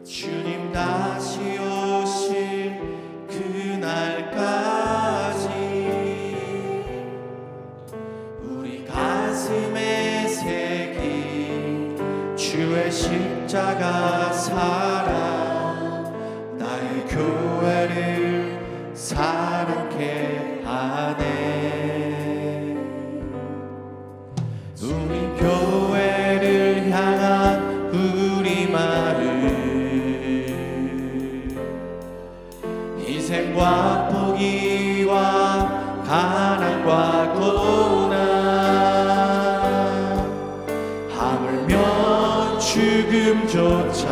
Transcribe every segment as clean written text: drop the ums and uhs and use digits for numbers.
주님 다시 오실 그날까지 우리 가슴에 새긴 주의 십자가 사랑 나의 교회를 사랑케 하네. 우리 교회를 향한 우리 마음 희생과 포기와 가난과 고난 하물며 죽음조차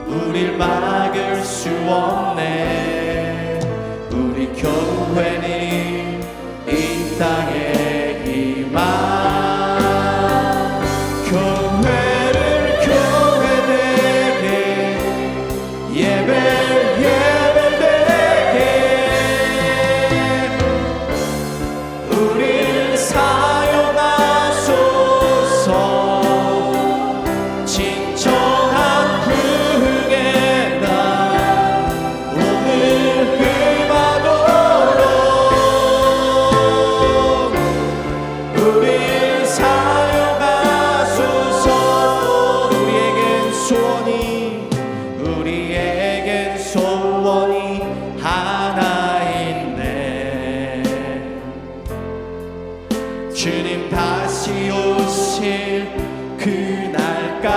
우릴 막을 수 없네. 우리 교회는 이 땅의 희망 교회를 교회되게 예배되게 우릴 사용하소서. 진정한 부흥의 날 오늘 금하도록 우릴 사용하소서. 우리에겐 소원이 하나 있네. 주님 다시 오실 그날까지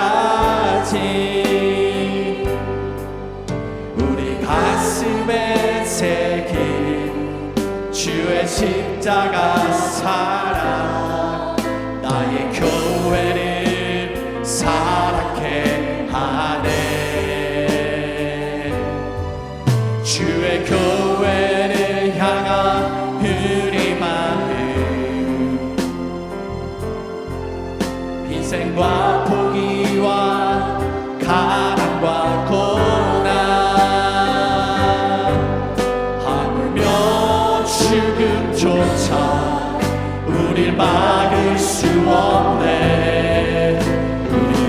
우리 가슴에 새긴 주의 십자가 사랑 나의 교회를 사랑케 하네. 주의 교회를 향한 우리 마음 희생과 포기와 가난과 고난 하물며 죽음조차 우릴 막을 수 없네. 우리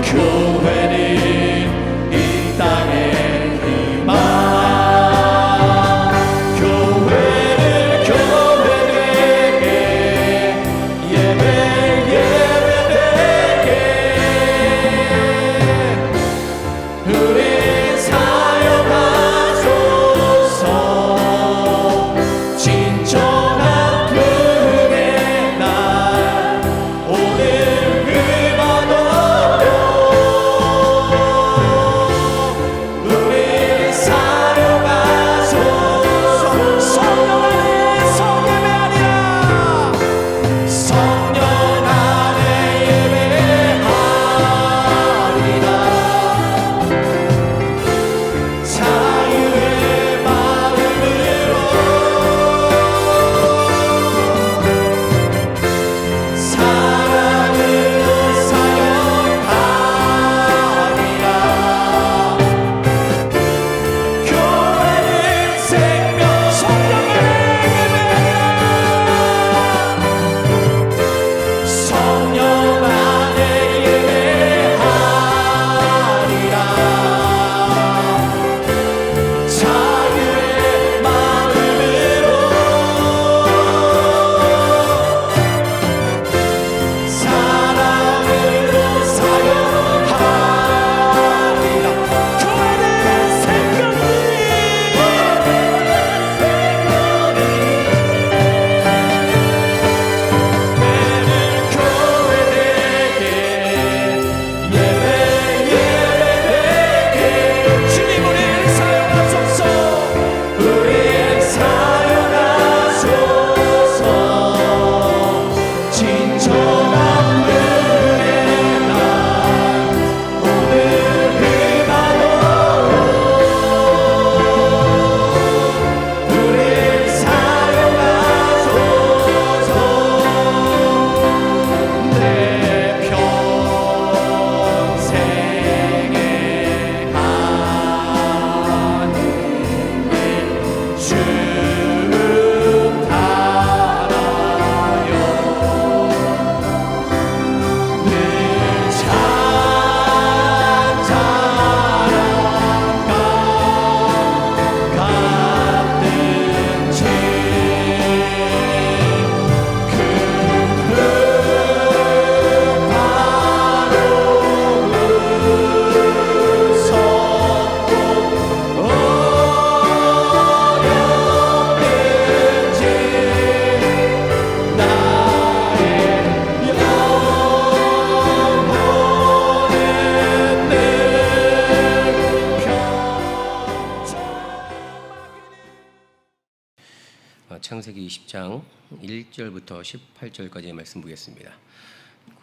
창세기 20장 1절부터 18절까지의 말씀 보겠습니다.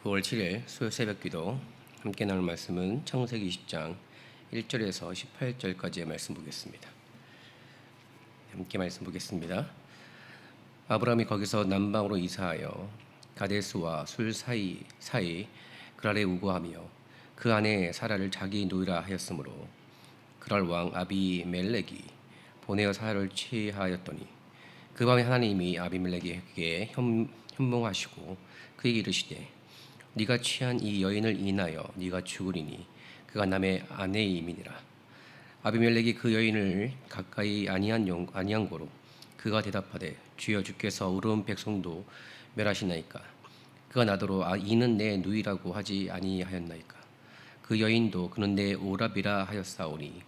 9월 7일 수요 새벽기도 함께 나눌 말씀은 창세기 20장 1절에서 18절까지의 말씀 보겠습니다. 함께 말씀 보겠습니다. 아브라함이 거기서 남방으로 이사하여 가데스와 술 사이 그랄에 우거하며 그 아내 사라를 자기 누이라 하였으므로 그랄 왕 아비멜렉이 보내어 사라를 취하였더니 그 밤에 하나님이 아비멜렉에게 현몽하시고 그에게 이르시되 네가 취한 이 여인을 인하여 네가 죽으리니 그가 남의 아내임이니라. 아비멜렉이 그 여인을 가까이 아니한 고로 그가 대답하되 주여 주께서 의로운 백성도 멸하시나이까. 그가 나더러 이는 내 누이라고 하지 아니하였나이까. 그 여인도 그는 내 오랍이라 하였사오니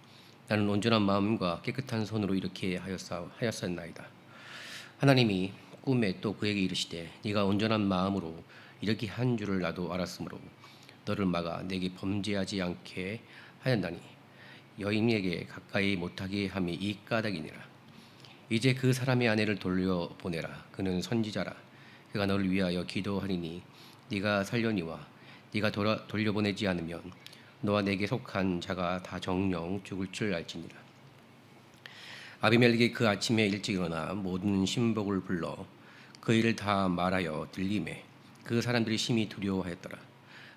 나는 온전한 마음과 깨끗한 손으로 이렇게 하였사옵나이다. 하나님이 꿈에 또 그에게 이르시되 네가 온전한 마음으로 이렇게 한 줄을 나도 알았으므로 너를 막아 내게 범죄하지 않게 하였나니 여인에게 가까이 못하게 함이 이 까닭이니라. 이제 그 사람의 아내를 돌려보내라. 그는 선지자라. 그가 너를 위하여 기도하리니 네가 살려니와 네가 돌려보내지 않으면 너와 내게 속한 자가 다 정령 죽을 줄 알지니라. 아비멜렉이 그 아침에 일찍 일어나 모든 신복을 불러 그 일을 다 말하여 들리매 그 사람들이 심히 두려워하였더라.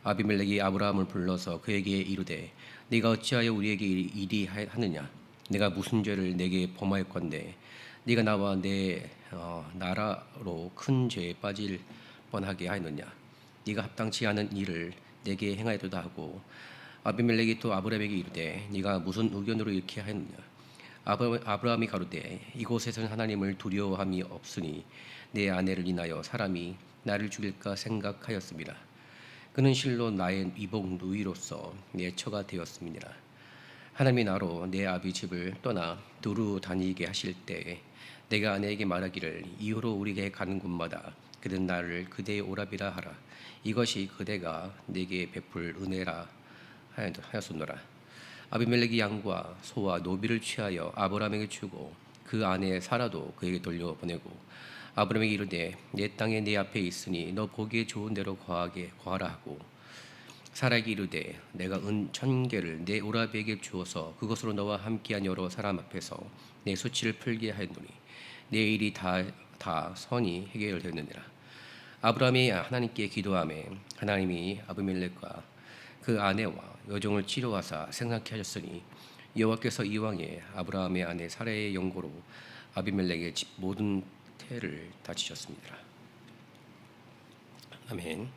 아비멜렉이 아브라함을 불러서 그에게 이르되 네가 어찌하여 우리에게 이리 하느냐. 내가 무슨 죄를 내게 범하였건대 네가 나와 내 나라로 큰 죄에 빠질 뻔하게 하였느냐. 네가 합당치 않은 일을 내게 행하였도다 하고 아비멜렉이 또 아브라함에게 이르되 네가 무슨 의견으로 이렇게 하였느냐. 아브라함이 가로되 이곳에서는 하나님을 두려워함이 없으니 내 아내를 인하여 사람이 나를 죽일까 생각하였습니다. 그는 실로 나의 이복 누이로서 내 처가 되었습니다. 하나님이 나로 내 아비 집을 떠나 두루 다니게 하실 때에 내가 아내에게 말하기를 이후로 우리에게 가는 곳마다 그는 나를 그대의 오랍이라 하라. 이것이 그대가 내게 베풀 은혜라 하였었노라. 아비멜렉이 양과 소와 노비를 취하여 아브라함에게 주고 그 아내 사라도 그에게 돌려보내고 아브라함에게 이르되 내 땅에 내 앞에 있으니 너 보기에 좋은 대로 거하라 하고 사라에게 이르되 내가 은 1,000개를 내 오라비에게 주어서 그것으로 너와 함께한 여러 사람 앞에서 내 수치를 풀게 하였노니 내 일이 다 선이 해결되었느니라. 아브라함이 하나님께 기도하며 하나님이 아비멜렉과 그 아내와 여종을 치료하사 생각케 하셨으니 여호와께서 이왕에 아브라함의 아내 사라의 영고로 아비멜렉의 집 모든 태를 다치셨습니다. 아멘.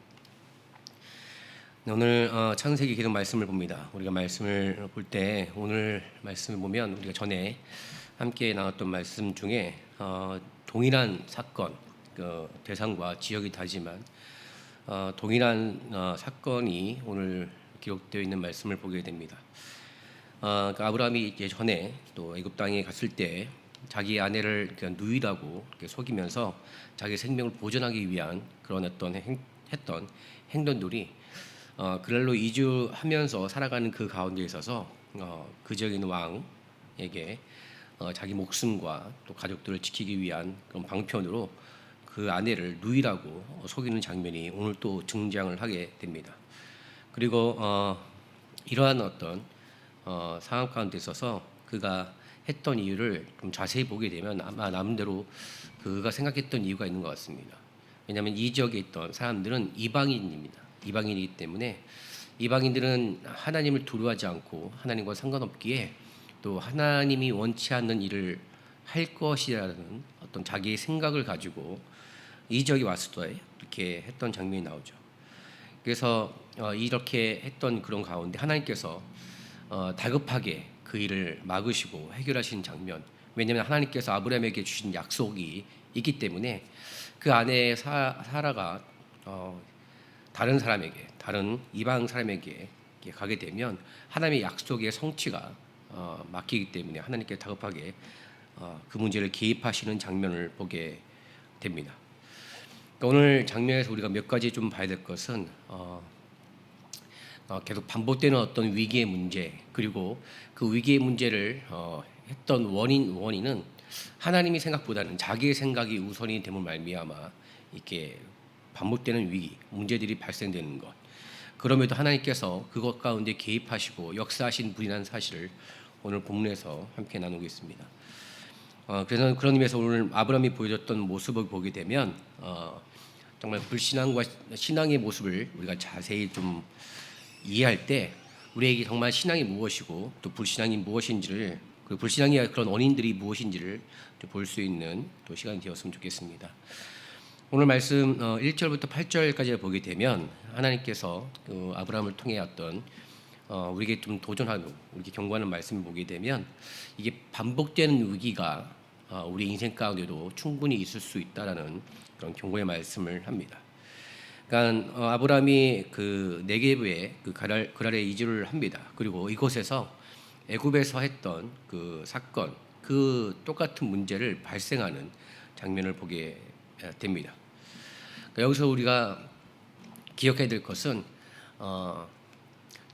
오늘 창세기 기도 말씀을 봅니다. 우리가 말씀을 볼 때 오늘 말씀을 보면 우리가 전에 함께 나눴던 말씀 중에 동일한 사건 그 대상과 지역이 다르지만 동일한 사건이 오늘 기록되어 있는 말씀을 보게 됩니다. 그러니까 아브라함이 전에 또 애굽 땅에 갔을 때 자기 아내를 그냥 누이라고 속이면서 자기 생명을 보존하기 위한 그런 했던 행동들이 그랄로 이주하면서 살아가는 그 가운데 있어서 그 지역에 있는 왕에게 자기 목숨과 또 가족들을 지키기 위한 그런 방편으로 그 아내를 누이라고 속이는 장면이 오늘 또 등장을 하게 됩니다. 그리고 이러한 어떤 상황 가운데 있어서 그가 했던 이유를 좀 자세히 보게 되면 아마 나름대로 그가 생각했던 이유가 있는 것 같습니다. 왜냐하면 이 지역에 있던 사람들은 이방인입니다. 이방인이기 때문에 이방인들은 하나님을 두려워하지 않고 하나님과 상관없기에 또 하나님이 원치 않는 일을 할 것이라는 어떤 자기의 생각을 가지고 이 지역에 왔을 때 이렇게 했던 장면이 나오죠. 그래서 이렇게 했던 그런 가운데 하나님께서 다급하게 그 일을 막으시고 해결하시는 장면. 왜냐하면 하나님께서 아브라함에게 주신 약속이 있기 때문에 그 아내 사라가 다른 사람에게, 다른 이방 사람에게 가게 되면 하나님의 약속의 성취가 막히기 때문에 하나님께 다급하게 그 문제를 개입하시는 장면을 보게 됩니다. 그러니까 오늘 장면에서 우리가 몇 가지 좀 봐야 될 것은 계속 반복되는 어떤 위기의 문제, 그리고 그 위기의 문제를 했던 원인은 하나님이 생각보다는 자기의 생각이 우선이 됨을 말미암아 이렇게 반복되는 위기, 문제들이 발생되는 것. 그럼에도 하나님께서 그것 가운데 개입하시고 역사하신 분이라는 사실을 오늘 본문에서 함께 나누고 있습니다. 그래서 그런 의미에서 오늘 아브라함이 보여줬던 모습을 보게 되면 정말 불신앙과 신앙의 모습을 우리가 자세히 좀 이해할 때 우리에게 정말 신앙이 무엇이고 또 불신앙이 무엇인지를, 그 불신앙의 그런 원인들이 무엇인지를 볼 수 있는 또 시간이 되었으면 좋겠습니다. 오늘 말씀 1절부터 8절까지 보게 되면 하나님께서 그 아브라함을 통해 어떤 우리에게 좀 도전하고 우리에게 경고하는 말씀을 보게 되면 이게 반복되는 위기가 우리 인생 가운데도 충분히 있을 수 있다라는 그런 경고의 말씀을 합니다. 그러니까 아브라함이 그 네게브에 그 그랄에 이주를 합니다. 그리고 이곳에서 애굽에서 했던 그 사건, 그 똑같은 문제를 발생하는 장면을 보게 됩니다. 그러니까 여기서 우리가 기억해야 될 것은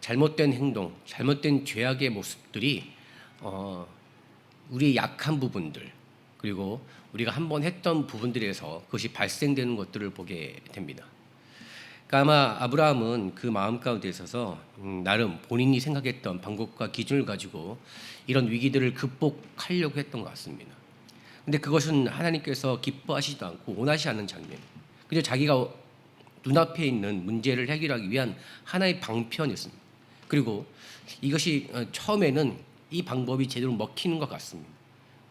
잘못된 행동, 잘못된 죄악의 모습들이 우리의 약한 부분들, 그리고 우리가 한번 했던 부분들에서 그것이 발생되는 것들을 보게 됩니다. 그러니까 아마 아브라함은 그 마음 가운데 있어서 나름 본인이 생각했던 방법과 기준을 가지고 이런 위기들을 극복하려고 했던 것 같습니다. 근데 그것은 하나님께서 기뻐하시지도 않고 원하지 않는 장면, 그저 자기가 눈앞에 있는 문제를 해결하기 위한 하나의 방편이었습니다. 그리고 이것이 처음에는 이 방법이 제대로 먹히는 것 같습니다.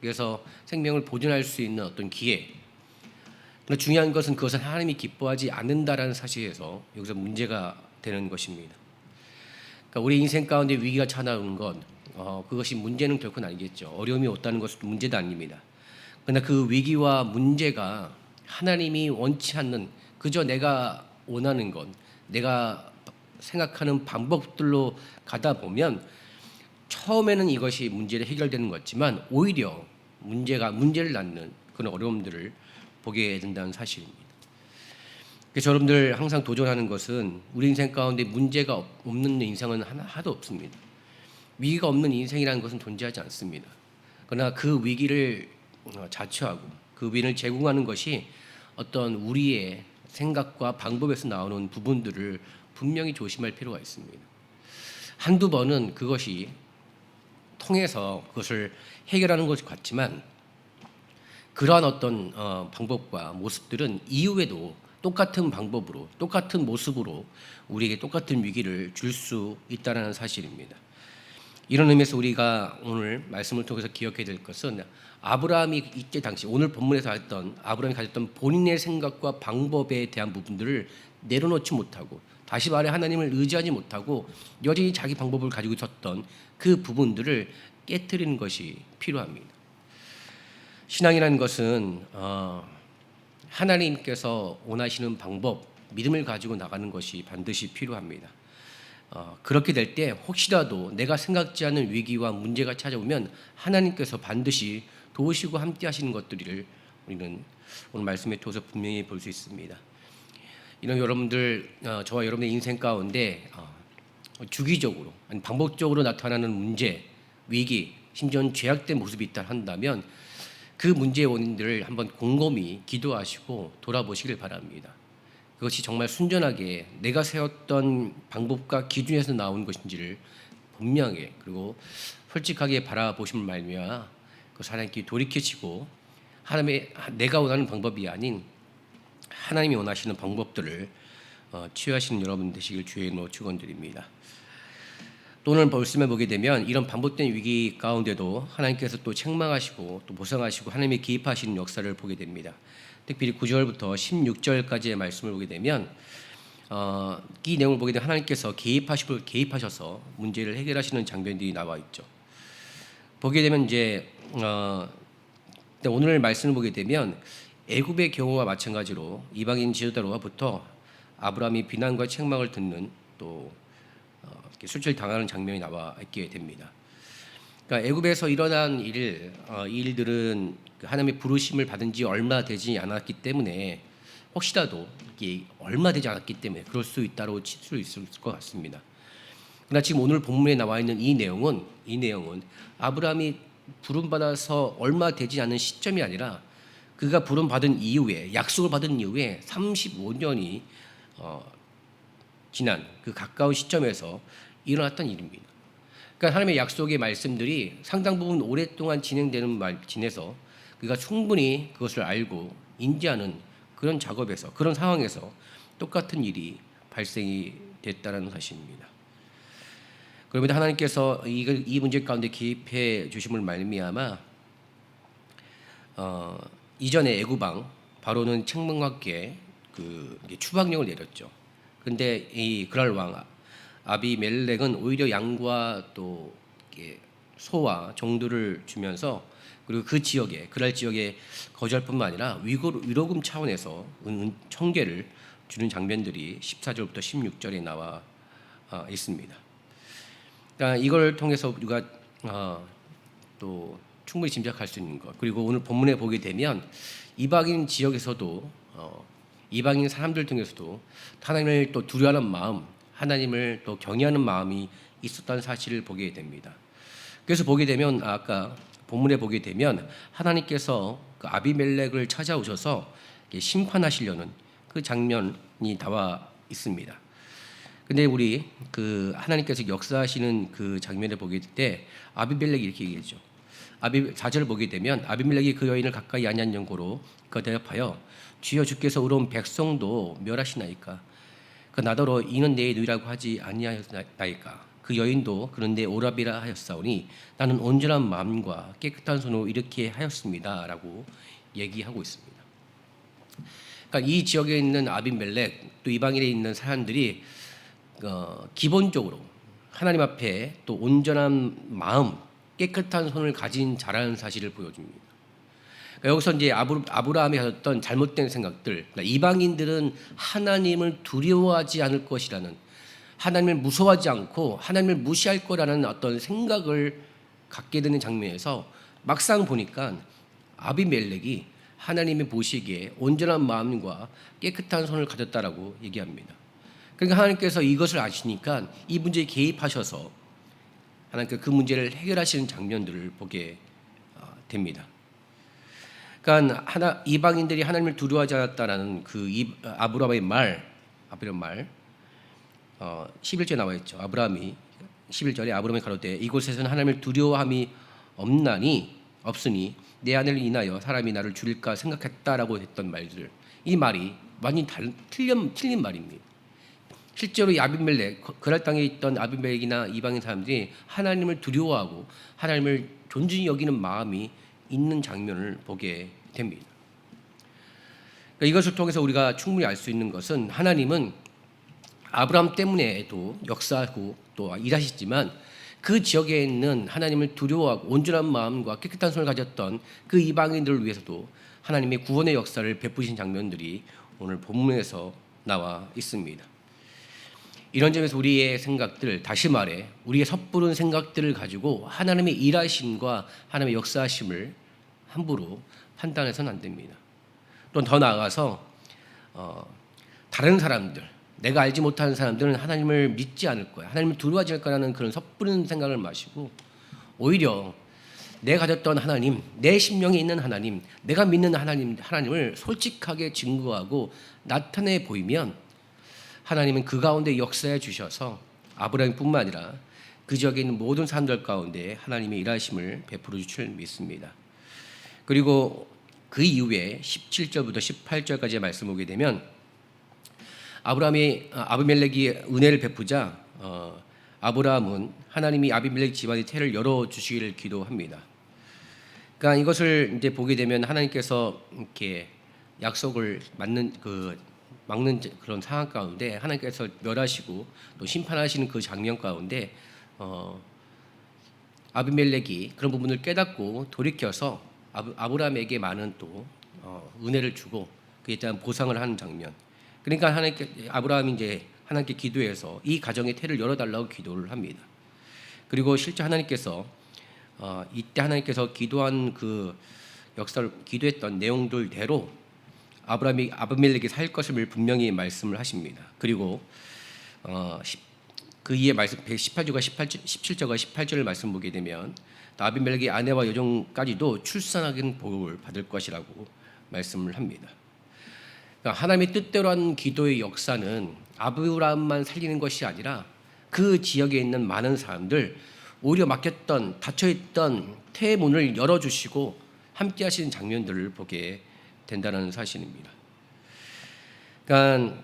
그래서 생명을 보존할 수 있는 어떤 기회, 그러나 중요한 것은 그것은 하나님이 기뻐하지 않는다라는 사실에서 여기서 문제가 되는 것입니다. 그러니까 우리 인생 가운데 위기가 찾아오는 것, 그것이 문제는 결코 아니겠죠. 어려움이 왔다는 것은 문제도 아닙니다. 그러나 그 위기와 문제가 하나님이 원치 않는, 그저 내가 원하는 것, 내가 생각하는 방법들로 가다 보면 처음에는 이것이 문제를 해결되는 것 같지만 오히려 문제를 낳는 그런 어려움들을 보게 된다는 사실입니다. 그래서 여러분들 항상 도전하는 것은 우리 인생 가운데 문제가 없는 인생은 하나도 없습니다. 위기가 없는 인생이라는 것은 존재하지 않습니다. 그러나 그 위기를 자처하고 그 위기를 제공하는 것이 어떤 우리의 생각과 방법에서 나오는 부분들을 분명히 조심할 필요가 있습니다. 한두 번은 그것이 통해서 그것을 해결하는 것 같지만 그러한 어떤 방법과 모습들은 이후에도 똑같은 방법으로 똑같은 모습으로 우리에게 똑같은 위기를 줄 수 있다는 사실입니다. 이런 의미에서 우리가 오늘 말씀을 통해서 기억해야 될 것은 아브라함이 이때 당시 오늘 본문에서 했던 아브라함이 가졌던 본인의 생각과 방법에 대한 부분들을 내려놓지 못하고 다시 말해 하나님을 의지하지 못하고 여전히 자기 방법을 가지고 있었던 그 부분들을 깨트리는 것이 필요합니다. 신앙이라는 것은 하나님께서 원하시는 방법, 믿음을 가지고 나가는 것이 반드시 필요합니다. 그렇게 될 때 혹시라도 내가 생각지 않은 위기와 문제가 찾아오면 하나님께서 반드시 도우시고 함께 하시는 것들을 우리는 오늘 말씀에 통해서 분명히 볼 수 있습니다. 이런 여러분들, 저와 여러분의 인생 가운데 주기적으로 아니 반복적으로 나타나는 문제, 위기, 심지어는 죄악된 모습이 있다 한다면 그 문제의 원인들을 한번 곰곰이 기도하시고 돌아보시길 바랍니다. 그것이 정말 순전하게 내가 세웠던 방법과 기준에서 나온 것인지를 분명하게 그리고 솔직하게 바라보심을 말미암아 그 하나님께 돌이키시고 하나님의 내가 원하는 방법이 아닌 하나님이 원하시는 방법들을 취하시는 여러분 되시길 주의 이름으로 축원드립니다. 또 오늘 말씀을 보게 되면 이런 반복된 위기 가운데도 하나님께서 또 책망하시고 또 보상하시고 하나님이 개입하시는 역사를 보게 됩니다. 특별히 9절부터 16절까지의 말씀을 보게 되면 이 내용을 보게 되면 하나님께서 개입하셔서 문제를 해결하시는 장면들이 나와 있죠. 보게 되면 이제 오늘 말씀을 보게 되면 애굽의 경우와 마찬가지로 이방인 지도자로부터 아브라함이 비난과 책망을 듣는 또 수치를 당하는 장면이 나와 있게 됩니다. 그러니까 애굽에서 일어난 이 일들은 하나님의 부르심을 받은 지 얼마 되지 않았기 때문에 혹시라도 이게 얼마 되지 않았기 때문에 그럴 수 있다고 칠 수 있을 것 같습니다. 그러나 지금 오늘 본문에 나와 있는 이 내용은 아브라함이 부름받아서 얼마 되지 않은 시점이 아니라 그가 부름받은 이후에 약속을 받은 이후에 35년이 지난 그 가까운 시점에서 일어났던 일입니다. 그러니까 하나님의 약속의 말씀들이 상당 부분 오랫동안 지내서 그가 충분히 그것을 알고 인지하는 그런 작업에서 그런 상황에서 똑같은 일이 발생이 됐다는 사실입니다. 그러면 하나님께서 이 문제 가운데 개입해 주심을 말미암아 이전에 애굽왕 바로는 책망받기에 추방령을 내렸죠. 그런데 이 그랄 왕 아비멜렉은 오히려 양과 또 소와 종들을 주면서 그리고 그 지역에 그랄 지역에 거주할 뿐만 아니라 위로금 차원에서 청계를 주는 장면들이 14절부터 16절에 나와 있습니다. 그러니까 이걸 통해서 우리가 또 충분히 짐작할 수 있는 것, 그리고 오늘 본문에 보게 되면 이방인 지역에서도 이방인 사람들 중에서도 하나님을 또 두려워하는 마음, 하나님을 또 경외하는 마음이 있었다는 사실을 보게 됩니다. 그래서 보게 되면 아까 본문에 보게 되면 하나님께서 그 아비멜렉을 찾아오셔서 심판하시려는 그 장면이 나와 있습니다. 근데 우리 그 하나님께서 역사하시는 그 장면을 보게 될 때 아비멜렉이 이렇게 얘기했죠. 4절을 보게 되면 아비멜렉이 그 여인을 가까이 아니한 연고로 그 대답하여 주여 주께서 의로운 백성도 멸하시나이까 그 나더러 이는 내 누이라고 하지 아니하였나이까 그 여인도 그런데 오라비라 하였사오니 나는 온전한 마음과 깨끗한 손으로 이렇게 하였습니다 라고 얘기하고 있습니다. 그러니까 이 지역에 있는 아비멜렉 또 이방인에 있는 사람들이 기본적으로 하나님 앞에 또 온전한 마음, 깨끗한 손을 가진 자라는 사실을 보여줍니다. 그러니까 여기서 이제 아브라함이 가졌던 잘못된 생각들, 그러니까 이방인들은 하나님을 두려워하지 않을 것이라는, 하나님을 무서워하지 않고 하나님을 무시할 거라는 어떤 생각을 갖게 되는 장면에서 막상 보니까 아비멜렉이 하나님이 보시기에 온전한 마음과 깨끗한 손을 가졌다라고 얘기합니다. 그러니까 하나님께서 이것을 아시니까 이 문제에 개입하셔서 하나님께서 그 문제를 해결하시는 장면들을 보게 됩니다. 그러니까 이방인들이 하나님을 두려워하지 않았다라는 그 아브라함의 말 11절에 나와 있죠. 아브라함이 11절에 아브라함이 가로되 이곳에서는 하나님을 두려워함이 없으니 내 아내를 인하여 사람이 나를 죽일까 생각했다라고 했던 말들, 이 말이 완전히 틀린 말입니다. 실제로 이 아비멜렉, 그랄 땅에 있던 아비멜렉이나 이방인 사람들이 하나님을 두려워하고 하나님을 존중히 여기는 마음이 있는 장면을 보게 됩니다. 그러니까 이것을 통해서 우리가 충분히 알 수 있는 것은 하나님은 아브라함 때문에도 역사하고 또 일하시지만 그 지역에 있는 하나님을 두려워하고 온전한 마음과 깨끗한 손을 가졌던 그 이방인들을 위해서도 하나님의 구원의 역사를 베푸신 장면들이 오늘 본문에서 나와 있습니다. 이런 점에서 우리의 생각들, 다시 말해 우리의 섣부른 생각들을 가지고 하나님의 일하심과 하나님의 역사하심을 함부로 판단해서는 안 됩니다. 또 더 나아가서 다른 사람들, 내가 알지 못하는 사람들은 하나님을 믿지 않을 거야, 하나님을 두려워하지 않을 거라는 그런 섣부른 생각을 마시고 오히려 내가 가졌던 하나님, 내 심령에 있는 하나님, 내가 믿는 하나님을 솔직하게 증거하고 나타내 보이면 하나님은 그 가운데 역사해 주셔서 아브라함뿐만 아니라 그 지역에 있는 모든 사람들 가운데 하나님의 일하심을 베풀어 주실 줄 믿습니다. 그리고 그 이후에 17절부터 18절까지의 말씀 보게 되면 아비멜렉이 은혜를 베푸자 아브라함은 하나님이 아비멜렉 집안의 태를 열어 주시기를 기도합니다. 그러니까 이것을 이제 보게 되면 하나님께서 이렇게 약속을 막는 그런 상황 가운데 하나님께서 멸하시고 또 심판하시는 그 장면 가운데 아비멜렉이 그런 부분을 깨닫고 돌이켜서 아브라함에게 많은 또 은혜를 주고 그에 대한 보상을 하는 장면. 그러니까 아브라함이 이제 하나님께 기도해서 이 가정의 태를 열어달라고 기도를 합니다. 그리고 실제 하나님께서 이때 하나님께서 기도한 그 역사를 기도했던 내용들대로 아비멜렉이 살 것을 분명히 말씀을 하십니다. 그리고 그 이에 말씀 118절과 17절과 18절을 말씀 보게 되면 아비멜렉의 아내와 여종까지도 출산하기는 복을 받을 것이라고 말씀을 합니다. 그러니까 하나님의 뜻대로 한 기도의 역사는 아브라함만 살리는 것이 아니라 그 지역에 있는 많은 사람들, 오히려 막혔던 닫혀있던 태의 문을 열어주시고 함께 하시는 장면들을 보게 된다는 사실입니다. 그러니까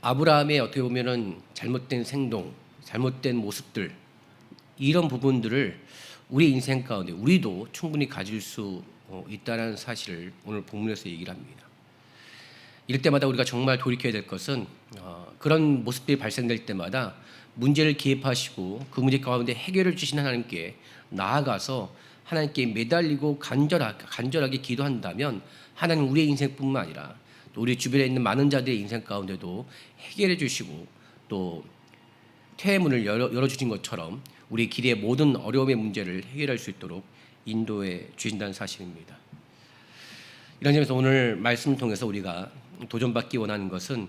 아브라함의 어떻게 보면은 잘못된 행동, 잘못된 모습들, 이런 부분들을 우리 인생 가운데 우리도 충분히 가질 수 있다는 사실을 오늘 본문에서 얘기를 합니다. 이럴 때마다 우리가 정말 돌이켜야 될 것은 그런 모습들이 발생될 때마다 문제를 기입하시고 그 문제 가운데 해결을 주신 하나님께 나아가서 하나님께 매달리고 간절하게 기도한다면 하나님 우리의 인생뿐만 아니라 또 우리 주변에 있는 많은 자들의 인생 가운데도 해결해 주시고 또 태의 문을 열어주신 것처럼 우리 길의 모든 어려움의 문제를 해결할 수 있도록 인도해 주신다는 사실입니다. 이런 점에서 오늘 말씀을 통해서 우리가 도전받기 원하는 것은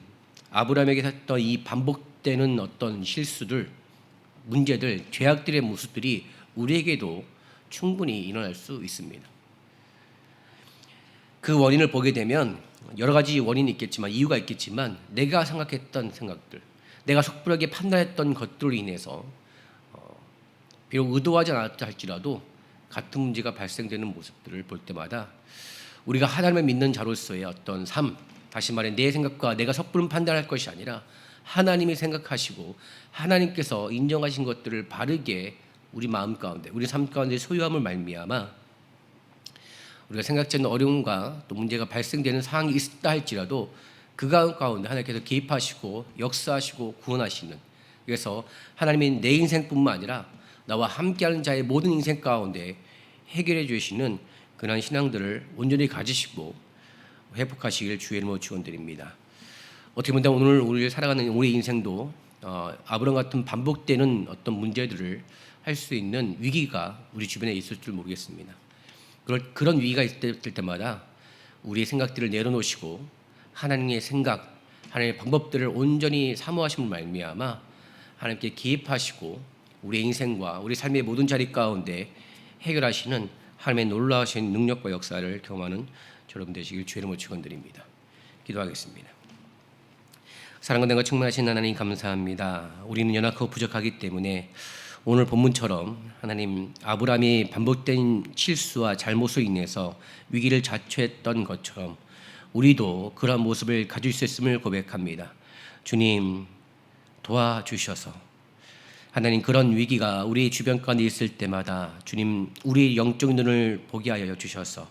아브라함에게 했던 이 반복되는 어떤 실수들, 문제들, 죄악들의 모습들이 우리에게도 충분히 일어날 수 있습니다. 그 원인을 보게 되면 여러 가지 원인이 있겠지만, 이유가 있겠지만, 내가 생각했던 생각들, 내가 속불하게 판단했던 것들로 인해서 비록 의도하지 않았다 할지라도 같은 문제가 발생되는 모습들을 볼 때마다 우리가 하나님을 믿는 자로서의 어떤 삶, 다시 말해 내 생각과 내가 섣부른 판단할 것이 아니라 하나님이 생각하시고 하나님께서 인정하신 것들을 바르게 우리 마음 가운데, 우리 삶 가운데 소유함을 말미암아 우리가 생각지 않는 어려움과 또 문제가 발생되는 상황이 있다 할지라도 그 가운데 하나님께서 개입하시고 역사하시고 구원하시는, 그래서 하나님이 내 인생뿐만 아니라 나와 함께하는 자의 모든 인생 가운데 해결해 주시는 그런 신앙들을 온전히 가지시고 회복하시기를 주의 이름으로 축원드립니다. 어떻게 보면 오늘 우리를 살아가는 우리 인생도 아브라함 같은 반복되는 어떤 문제들을 할 수 있는 위기가 우리 주변에 있을 줄 모르겠습니다. 그런 위기가 있을 때마다 우리의 생각들을 내려놓으시고 하나님의 생각, 하나님의 방법들을 온전히 사모하심을 말미암아 하나님께 기입하시고 우리의 인생과 우리 삶의 모든 자리 가운데 해결하시는 하나님의 놀라우신 능력과 역사를 경험하는 여러분 되시길 주의 이름으로 축원드립니다. 기도하겠습니다. 사랑과 능력과 충만하신 하나님 감사합니다. 우리는 연약하고 부족하기 때문에 오늘 본문처럼 하나님 아브라함이 반복된 실수와 잘못으로 인해서 위기를 자초했던 것처럼 우리도 그런 모습을 가질 수 있음을 고백합니다. 주님 도와주셔서 하나님 그런 위기가 우리 주변 가운데 있을 때마다 주님 우리 영적 눈을 보게 하여 주셔서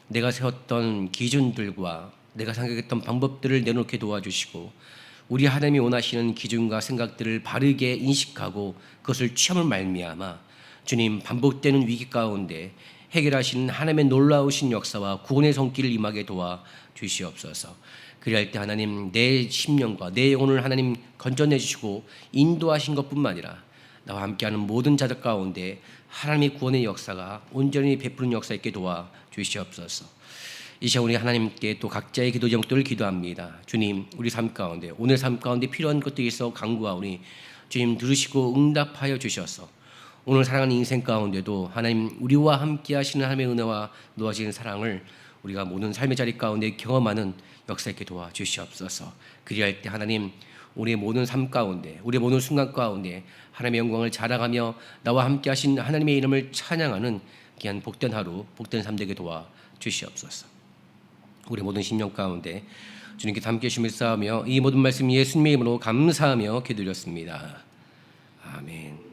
내가 세웠던 기준들과 내가 생각했던 방법들을 내놓게 도와주시고 우리 하나님이 원하시는 기준과 생각들을 바르게 인식하고 그것을 취함을 말미암아 주님 반복되는 위기 가운데 해결하시는 하나님의 놀라우신 역사와 구원의 손길을 임하게 도와주시옵소서. 그리할 때 하나님 내 심령과 내 영혼을 하나님 건져내 주시고 인도하신 것뿐만 아니라 나와 함께하는 모든 자들 가운데 하나님의 구원의 역사가 온전히 베푸는 역사 있게 도와주시옵소서. 이 시간 우리 하나님께 또 각자의 기도 제목들을 기도합니다. 주님 우리 삶 가운데 오늘 삶 가운데 필요한 것들이 있어 간구하오니 주님 들으시고 응답하여 주셔서 오늘 살아가는 인생 가운데도 하나님 우리와 함께 하시는 하나님의 은혜와 놓아지는 사랑을 우리가 모든 삶의 자리 가운데 경험하는 역사 있게 도와주시옵소서. 그리할 때 하나님 우리의 모든 삶 가운데 우리의 모든 순간 가운데 하나님의 영광을 자랑하며 나와 함께 하신 하나님의 이름을 찬양하는 귀한 복된 하루 복된 삶 되게 도와주시옵소서. 우리 모든 심령 가운데 주님께 함께 주심을 쌓으며 이 모든 말씀 예수님의 이름으로 감사하며 기도드렸습니다. 아멘.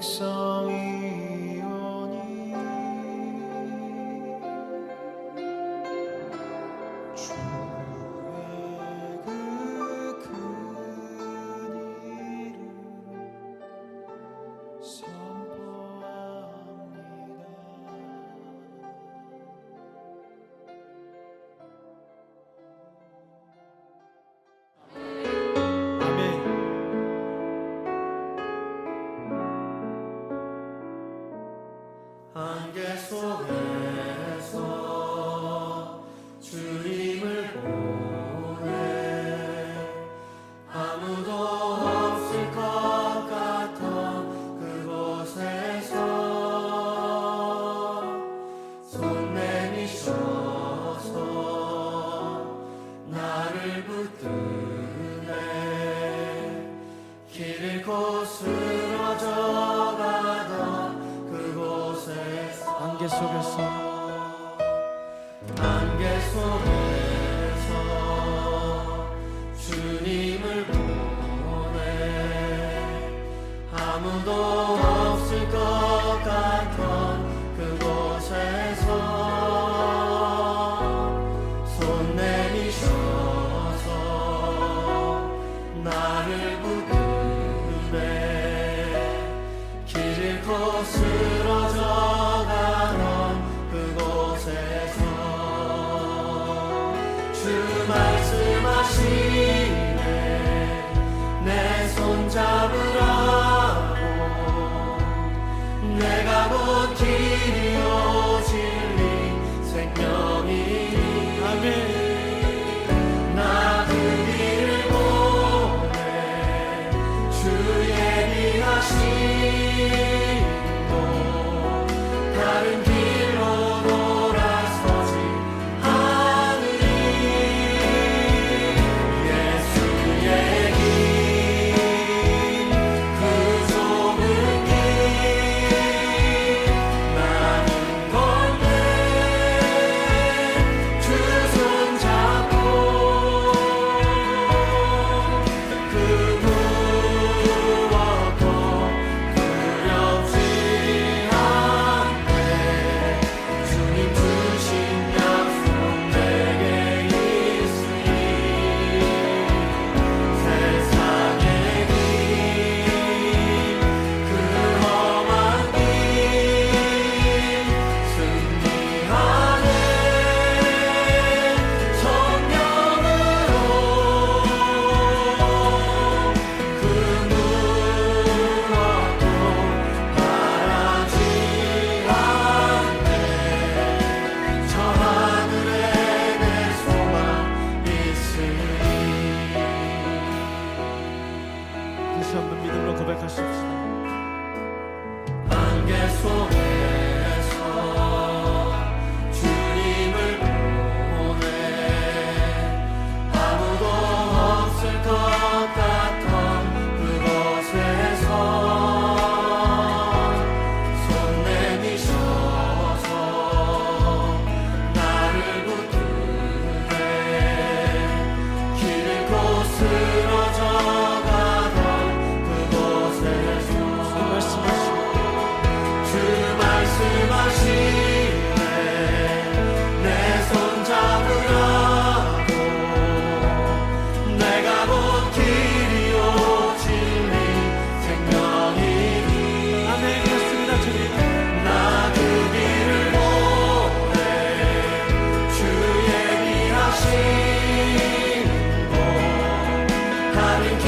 백성이오니 주의 그 큰 일을 선포합니다. 아멘. 안개 속에서 주님을 보내 아무도 없을 것 같던 그곳에서 손 내미셔서 나를 붙드네 길 잃고 쓰러져 가던 그곳에서 안개 속에서 주님을 보내 아무도 없을 것 같던 그곳에서 손 내미셔서 나를 붙드네 길 잃고 쓰러져 가던 그곳에서 주 말씀하시네 내 손 잡으라고 내가 곧 길이요 진리 생명이니 아멘 나 그 길을 보내 주 예비하신 곳 다른 길로 돌아서지 않으리 예수의 길 그 좁은 길 나는 걷네 주 손 잡고 그 무엇도 두렵지 않네 주님 주신 약속 내게 있으니 세상의 길그 험한 길 승리하네 성령으로 그 무엇도 바라지 않네 저 하늘에 내 소망 있으니 다시 한번 믿음으로 고백하십시다. 안개 속에서 주님을 보내 아무도 없을 것 같던 그곳에서 손 내미셔서 나를 붙드네 길 잃고 쓰러져 가던 그곳에서 주 말씀하시네 내 손 잡으라고 내가 곧 길이요 진리 생명이니 아멘 그렇습니다 주님 나 그 길을 보내 주 예비하신 곳 다른 길